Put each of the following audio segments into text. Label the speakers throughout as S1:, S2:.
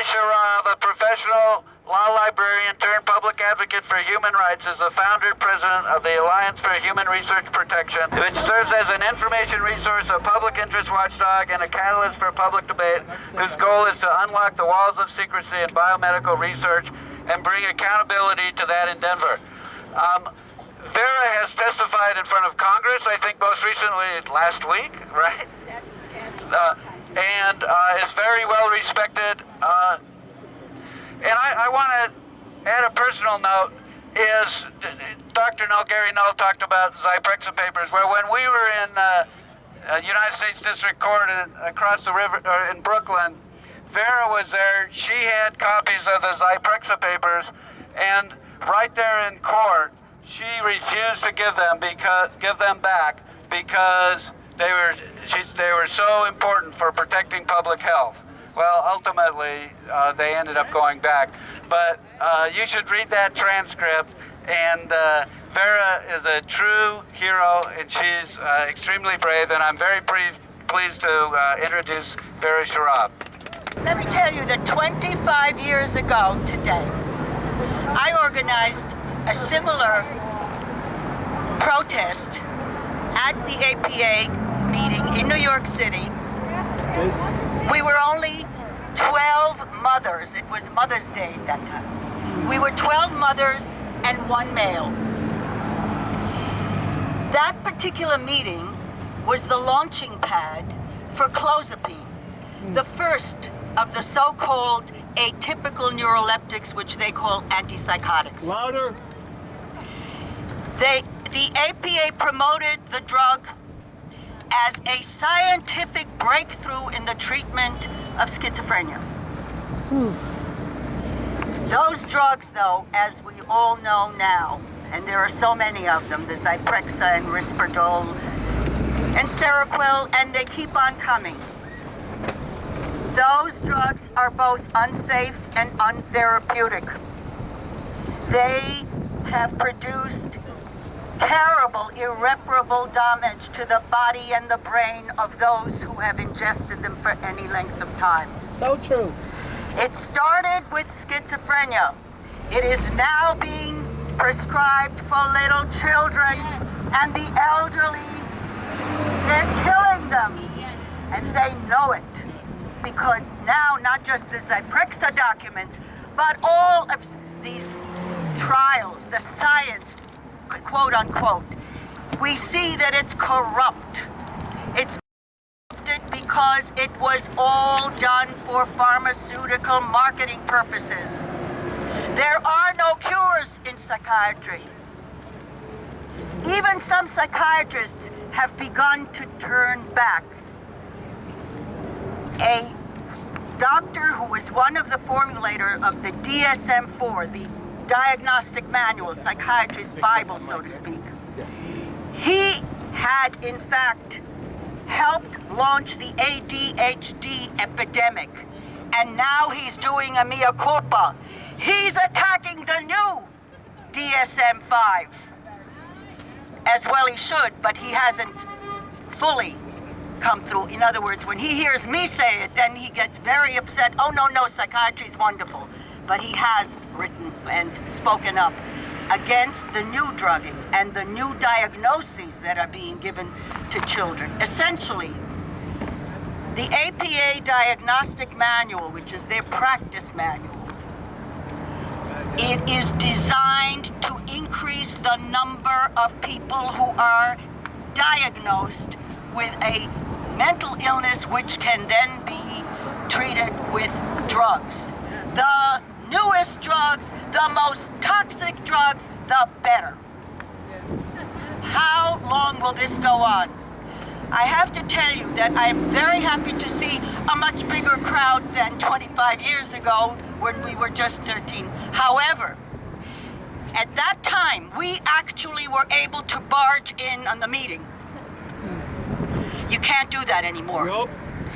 S1: Sharav, a professional law librarian turned public advocate for human rights, is the founder and president of the Alliance for Human Research Protection, which serves as an information resource, a public interest watchdog, and a catalyst for public debate, whose goal is to unlock the walls of secrecy in biomedical research and bring accountability to that in Denver. Vera has testified in front of Congress, I think most recently last week, right? And is very well respected. And I want to add a personal note, is Dr. Null, Gary Null, talked about Zyprexa papers, where when we were in United States District Court across the river in Brooklyn, Vera was there. She had copies of the Zyprexa papers, and right there in court, she refused to give them back because they were so important for protecting public health. Well, ultimately, they ended up going back. But you should read that transcript. And Vera is a true hero, and she's extremely brave. And I'm very pleased to introduce Vera Sharav.
S2: Let me tell you that 25 years ago today, I organized a similar protest at the APA meeting in New York City. We were only 12 mothers. It was Mother's Day at that time. We were 12 mothers and 1 male. That particular meeting was the launching pad for clozapine, the first of the so-called atypical neuroleptics, which they call antipsychotics.
S3: Louder.
S2: The APA promoted the drug as a scientific breakthrough in the treatment of schizophrenia. Those drugs, though, as we all know now, and there are so many of them, the Zyprexa and Risperdal and Seroquel, and they keep on coming. Those drugs are both unsafe and untherapeutic. They have produced terrible, irreparable damage to the body and the brain of those who have ingested them for any length of time.
S3: So true.
S2: It started with schizophrenia. It is now being prescribed for little children and the elderly. They're killing them, and they know it. Because now, not just the Zyprexa documents, but all of these trials, the science, quote unquote, we see that it's corrupt. It's corrupted because it was all done for pharmaceutical marketing purposes. There are no cures in psychiatry. Even some psychiatrists have begun to turn back. A doctor who was one of the formulators of the DSM-4, the Diagnostic Manual, Psychiatry's Bible, so to speak. He had, in fact, helped launch the ADHD epidemic, and now he's doing a mea culpa. He's attacking the new DSM-5. As well he should, but he hasn't fully come through. In other words, when he hears me say it, then he gets very upset. Oh, no, psychiatry's wonderful. But he has written and spoken up against the new drugging and the new diagnoses that are being given to children. Essentially, the APA Diagnostic Manual, which is their practice manual, it is designed to increase the number of people who are diagnosed with a mental illness which can then be treated with drugs. The newest drugs, the most toxic drugs, the better. How long will this go on? I have to tell you that I am very happy to see a much bigger crowd than 25 years ago when we were just 13. However, at that time, we actually were able to barge in on the meeting. You can't do that anymore.
S3: Nope.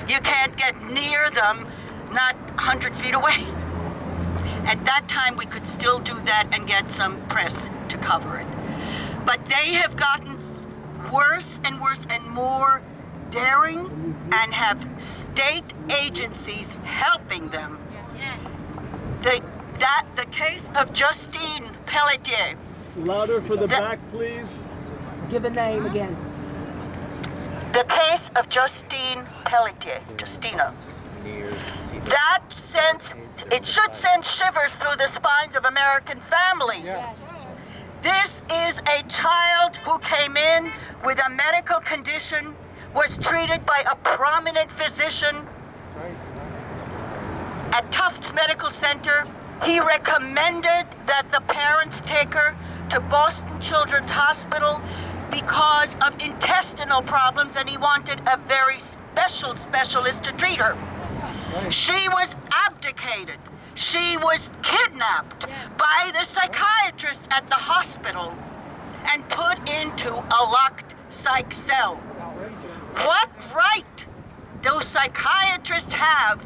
S2: You can't get near them, not 100 feet away. At that time, we could still do that and get some press to cover it. But they have gotten worse and worse and more daring and have state agencies helping them The case of Justine Pelletier.
S3: Louder for the back, please.
S4: Give a name again.
S2: The case of Justine Pelletier, Justina. It should send shivers through the spines of American families. This is a child who came in with a medical condition, was treated by a prominent physician at Tufts Medical Center. He recommended that the parents take her to Boston Children's Hospital because of intestinal problems, and he wanted a very special specialist to treat her. She was abdicated. She was kidnapped by the psychiatrist at the hospital and put into a locked psych cell. What right do psychiatrists have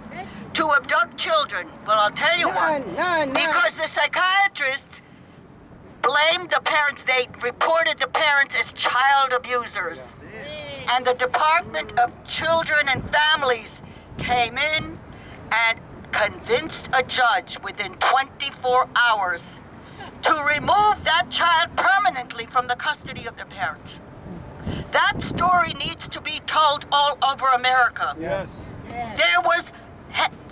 S2: to abduct children? Well, I'll tell you what.
S4: None.
S2: Because the psychiatrists blamed the parents. They reported the parents as child abusers. And the Department of Children and Families came in and convinced a judge within 24 hours to remove that child permanently from the custody of the parents. That story needs to be told all over America.
S3: Yes.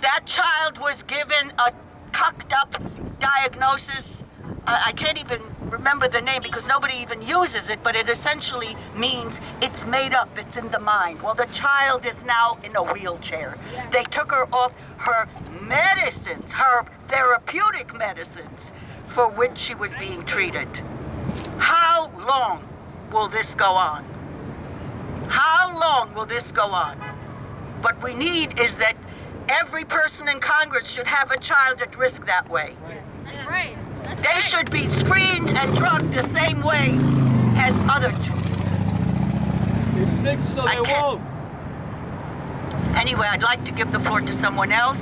S2: That child was given a cucked up diagnosis. I can't even remember the name because nobody even uses it, but it essentially means it's made up, it's in the mind. Well, the child is now in a wheelchair. They took her off her medicines, her therapeutic medicines, for which she was being treated. How long will this go on? How long will this go on? What we need is that every person in Congress should have a child at risk that way.
S5: That's right.
S2: They should be screened and drugged the same way as other children.
S3: It's fixed so they won't.
S2: Anyway, I'd like to give the floor to someone else.